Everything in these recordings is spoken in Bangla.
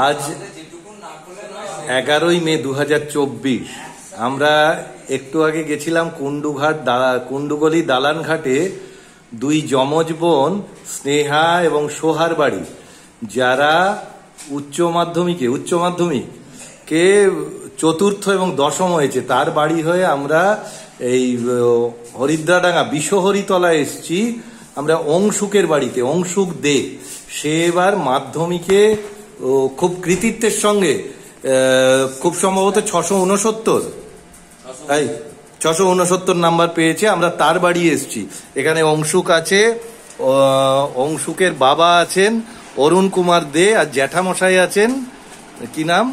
আজ 11ই মে 2024। আমরা একটু আগে গেছিলাম কুন্ডুগলি দালান ঘাটে দুই যমজ বোন স্নেহা এবং সোহার বাড়ি, যারা উচ্চ মাধ্যমিকে চতুর্থ এবং দশম হয়েছে, তার বাড়ি হয়ে আমরা এই হরিদ্রাডাঙ্গা বিশ্বহরিতলায় এসছি। আমরা অংশুকের বাড়িতে, অংশুক দে, সে এবার মাধ্যমিকে খুব কৃতিত্বের সঙ্গে খুব সম্ভবত 669 নাম্বার পেয়েছে। আমরা তার বাড়ি এসছি। এখানে অংশুক আছে, অংশুকের বাবা আছেন অরুণ কুমার দে, আর জ্যাঠামশাই আছেন, কি নাম,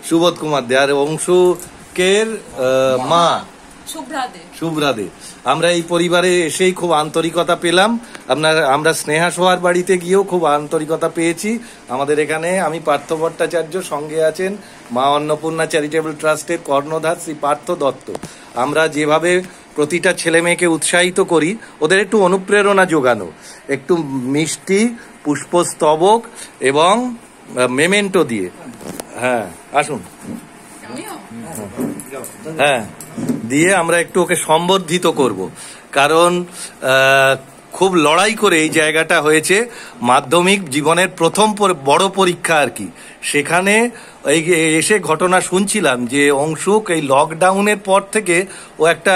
সুবোধ কুমার দে, আর অংশুকের মা শুভ্রা দে। আমরা এই পরিবারে এসেই খুব আন্তরিকতা পেলাম। আমরা স্নেহা সোহার বাড়িতে গিয়েও খুব আন্তরিকতা পেয়েছি। আমাদের এখানে আমি পার্থ ভট্টাচার্য, সঙ্গে আছেন মা অন্নপূর্ণা চ্যারিটেবল ট্রাস্টের কর্ণধার শ্রী পার্থ দত্ত। আমরা যেভাবে প্রতিটা ছেলে মেয়েকে উৎসাহিত করি, ওদের একটু অনুপ্রেরণা যোগানো, একটু মিষ্টি, পুষ্পস্তবক এবং মেমেন্টো দিয়ে, হ্যাঁ আসুন, হ্যাঁ দিয়ে আমরা একটু ওকে সম্বর্ধিত করব। কারণ খুব লড়াই করে এই জায়গাটা হয়েছে, মাধ্যমিক জীবনের প্রথম বড় পরীক্ষা আর কি। সেখানে এসে ঘটনা শুনছিলাম যে অংশুক এই লকডাউনের পর থেকে ও একটা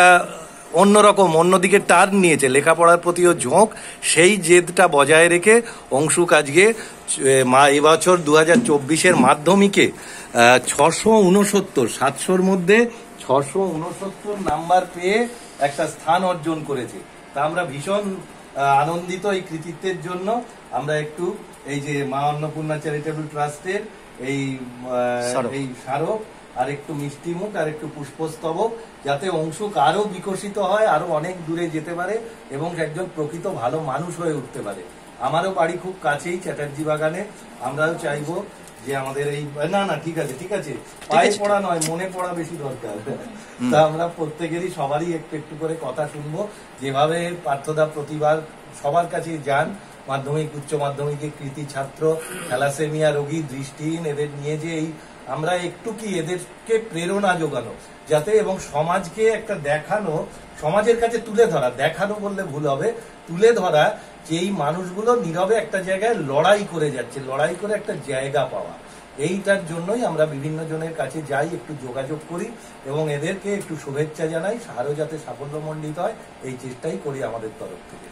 অন্যদিকে টার্ন নিয়েছে, লেখাপড়ার প্রতিও ঝোঁক। সেই জেদটা বজায় রেখে অংশুক আজকে এবছর 2024-এর মাধ্যমিকে 669, 700-র মধ্যে 669 নাম্বার পেয়ে একটা স্থান অর্জন করেছে। তা আমরা ভীষণ আনন্দিত এই কৃতিত্বের জন্য। আমরা একটু এই যে মা অন্নপূর্ণা চ্যারিটেবল ট্রাস্টের এই স্মারক আর একটু মিষ্টিমুখ আর একটু পুষ্পস্তবক, যাতে অংশুক আরো বিকশিত হয়, আরো অনেক দূরে যেতে পারে এবং একজন প্রকৃত ভালো মানুষ হয়ে উঠতে পারে। আমারও বাড়ি খুব কাছেই, চ্যাটার্জি বাগানে। আমরাও চাইবো যে আমাদের এই না ঠিক আছে পায়ে পড়া নয়, মনে পড়া বেশি দরকার। তা আমরা প্রত্যেকেরই সবারই একটু একটু করে কথা শুনবো। যেভাবে পার্থদা প্রতিবার সবার কাছে যান, মাধ্যমিক উচ্চ মাধ্যমিকে কৃতি ছাত্র, থ্যালাসেমিয়া রোগী, দৃষ্টিহীন, এদের নিয়ে যে এই আমরা একটু কি এদেরকে প্রেরণা যোগানো যাতে, এবং সমাজকে একটা দেখানো, সমাজের কাছে তুলে ধরা, দেখানো বললে ভুল হবে, তুলে ধরা যে এই মানুষগুলো নীরবে একটা জায়গায় লড়াই করে যাচ্ছে, লড়াই করে একটা জায়গা পাওয়া। এইটার জন্যই আমরা বিভিন্ন জনের কাছে যাই, একটু যোগাযোগ করি এবং এদেরকে একটু শুভেচ্ছা জানাই, আরো যাতে সাফল্যমণ্ডিত হয় এই চেষ্টাই করি আমাদের তরফ থেকে।